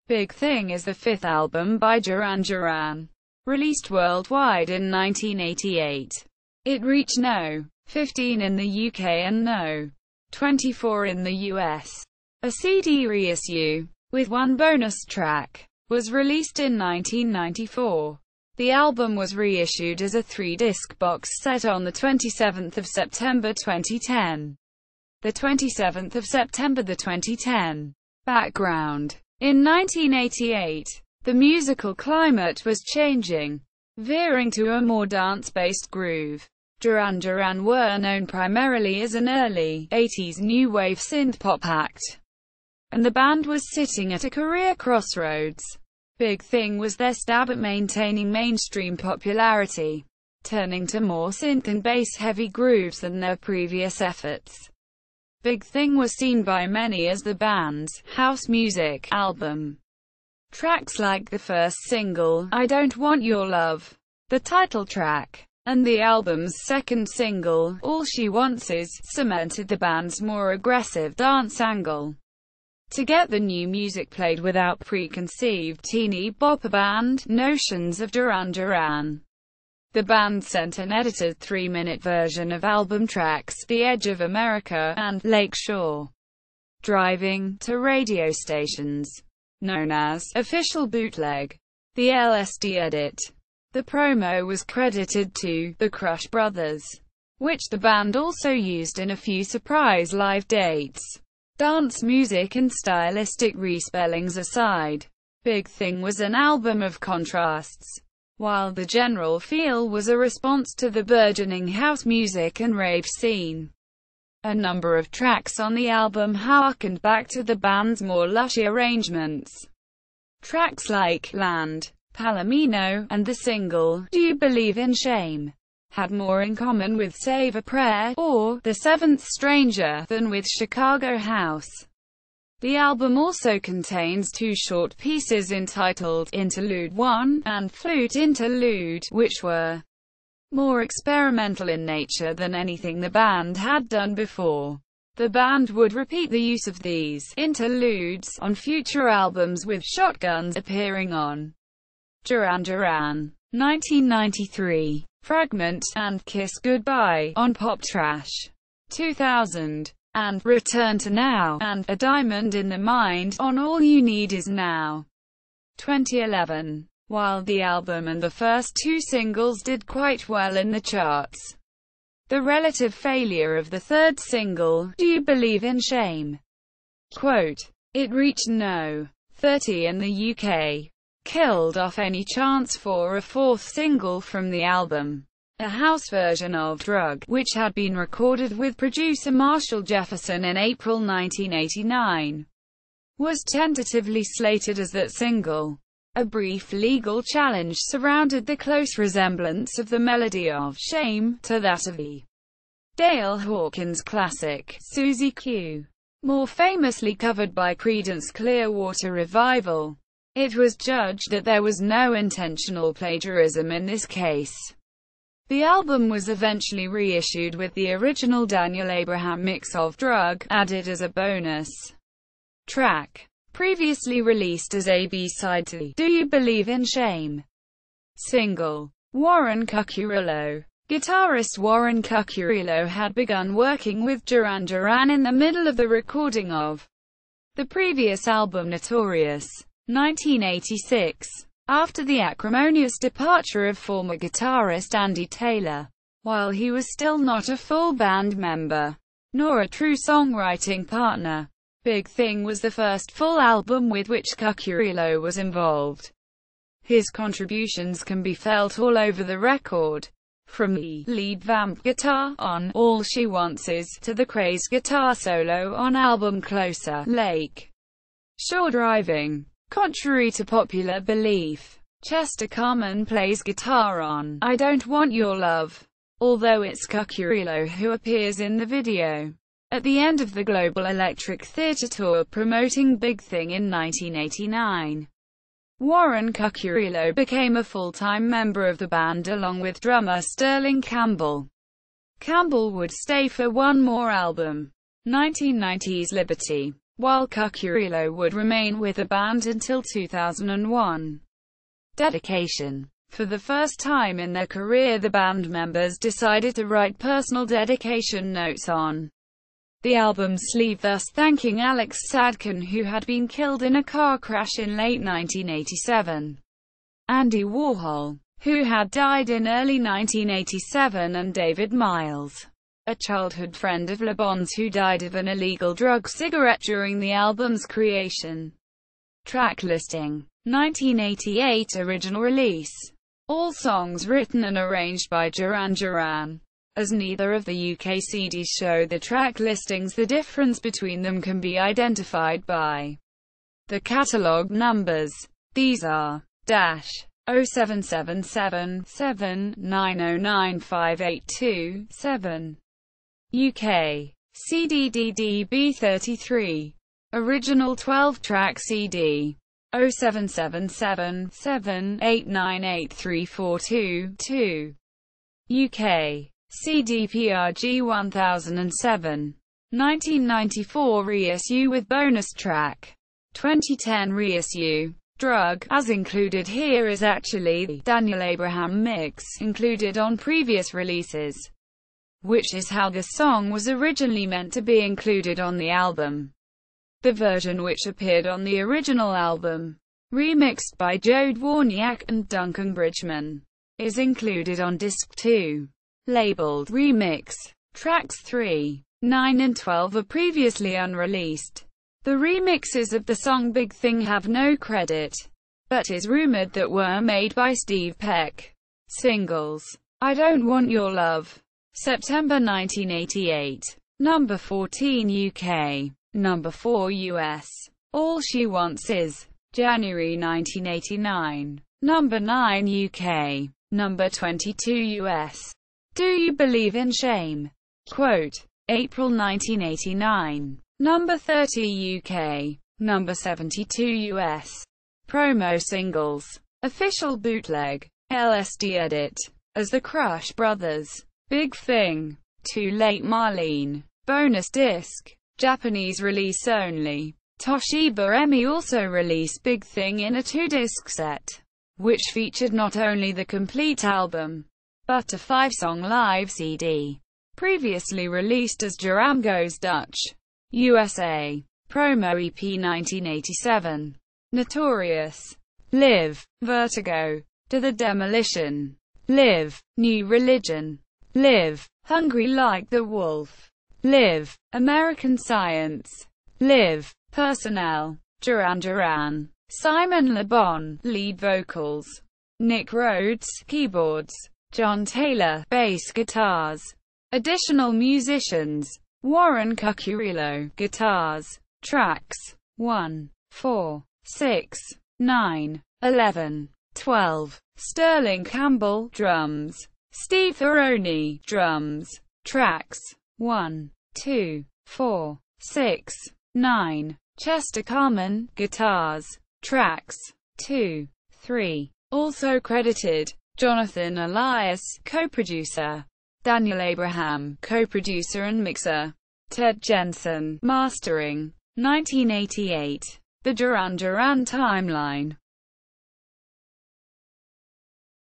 Big Thing is the fifth album by Duran Duran, released worldwide in 1988. It reached No. 15 in the UK and No. 24 in the US. A CD reissue, with one bonus track, was released in 1994. The album was reissued as a 3-disc box set on the 27th of September 2010. The 27th of September 2010. Background. In 1988, the musical climate was changing, veering to a more dance-based groove. Duran Duran were known primarily as an early 80s new wave synth-pop act, and the band was sitting at a career crossroads. Big Thing was their stab at maintaining mainstream popularity, turning to more synth and bass-heavy grooves than their previous efforts. Big Thing was seen by many as the band's house music album. Tracks like the first single, I Don't Want Your Love, the title track, and the album's second single, All She Wants Is, cemented the band's more aggressive dance angle. To get the new music played without preconceived teeny bopper band notions of Duran Duran, the band sent an edited 3-minute version of album tracks The Edge of America and Lakeshore Driving to radio stations, known as Official Bootleg, the LSD edit. The promo was credited to the Crush Brothers, which the band also used in a few surprise live dates. Dance music and stylistic respellings aside, Big Thing was an album of contrasts. While the general feel was a response to the burgeoning house music and rave scene, a number of tracks on the album harkened back to the band's more lushy arrangements. Tracks like Land, Palomino, and the single, Do You Believe in Shame, had more in common with Save a Prayer, or The Seventh Stranger, than with Chicago House. The album also contains 2 short pieces entitled Interlude 1 and Flute Interlude, which were more experimental in nature than anything the band had done before. The band would repeat the use of these interludes on future albums, with Shotguns appearing on Duran Duran 1993, Fragment, and Kiss Goodbye on Pop Trash 2000, and Return to Now, and A Diamond in the Mind on All You Need Is Now 2011. While the album and the first 2 singles did quite well in the charts, the relative failure of the third single, Do You Believe in Shame? Quote, it reached No. 30 in the UK, killed off any chance for a 4th single from the album. A house version of Drug, which had been recorded with producer Marshall Jefferson in April 1989, was tentatively slated as that single. A brief legal challenge surrounded the close resemblance of the melody of Shame to that of the Dale Hawkins classic, Susie Q., more famously covered by Creedence Clearwater Revival. It was judged that there was no intentional plagiarism in this case. The album was eventually reissued with the original Daniel Abraham mix of Drug added as a bonus track, previously released as a B-side to Do You Believe in Shame single. Warren Cuccurullo. Guitarist Warren Cuccurullo had begun working with Duran Duran in the middle of the recording of the previous album Notorious 1986, after the acrimonious departure of former guitarist Andy Taylor. While he was still not a full band member, nor a true songwriting partner, Big Thing was the first full album with which Cuccurullo was involved. His contributions can be felt all over the record, from the lead vamp guitar on All She Wants Is, to the crazed guitar solo on album Closer, Lake Shore Driving. Contrary to popular belief, Chester Carman plays guitar on I Don't Want Your Love, although it's Cuccurullo who appears in the video. At the end of the Global Electric Theatre tour promoting Big Thing in 1989, Warren Cuccurullo became a full-time member of the band along with drummer Sterling Campbell. Campbell would stay for one more album, 1990's Liberty, while Cuccurullo would remain with the band until 2001. Dedication. For the first time in their career, the band members decided to write personal dedication notes on the album's sleeve, thus thanking Alex Sadkin, who had been killed in a car crash in late 1987, Andy Warhol, who had died in early 1987, and David Miles, a childhood friend of Le Bon's who died of an illegal drug cigarette during the album's creation. Track listing. 1988 original release. All songs written and arranged by Duran Duran. As neither of the UK CDs show the track listings, the difference between them can be identified by the catalogue numbers. These are -0777 7 909 582 7. UK CD/DD B33. Original 12-track CD. 0777 7 898 342 2. UK CD/PRG 1007. 1994 reissue with bonus track. 2010 reissue. Drug, as included here, is actually the Daniel Abraham mix, included on previous releases, which is how the song was originally meant to be included on the album. The version which appeared on the original album, remixed by Joe Dworniak and Duncan Bridgman, is included on disc 2, labeled Remix. Tracks 3, 9 and 12 are previously unreleased. The remixes of the song Big Thing have no credit, but is rumored that were made by Steve Peck. Singles: I Don't Want Your Love, September 1988, number 14 UK, number 4 US. All She Wants Is, January 1989, number 9 UK, number 22 US. Do You Believe in Shame? Quote, April 1989, number 30 UK, number 72 US. Promo singles: Official Bootleg, LSD Edit, As the Crush Brothers, Big Thing, Too Late Marlene, bonus disc, Japanese release only. Toshiba EMI also released Big Thing in a 2-disc set, which featured not only the complete album, but a 5-song live CD, previously released as Duran Goes Dutch, USA. Promo EP 1987. Notorious. Live. Vertigo. To the Demolition. Live. New Religion. Live. Hungry Like the Wolf. Live. American Science. Live. Personnel: Duran Duran, Simon Le Bon, lead vocals, Nick Rhodes, keyboards, John Taylor, bass guitars. Additional musicians: Warren Cuccurullo, guitars. Tracks 1, 4, 6, 9, 11, 12. Sterling Campbell, drums. Steve Thoroni, drums. Tracks 1, 2, 4, 6, 9. Chester Carman, guitars. Tracks 2, 3. Also credited: Jonathan Elias, co-producer. Daniel Abraham, co-producer and mixer. Ted Jensen, mastering. 1988. The Duran Duran Timeline.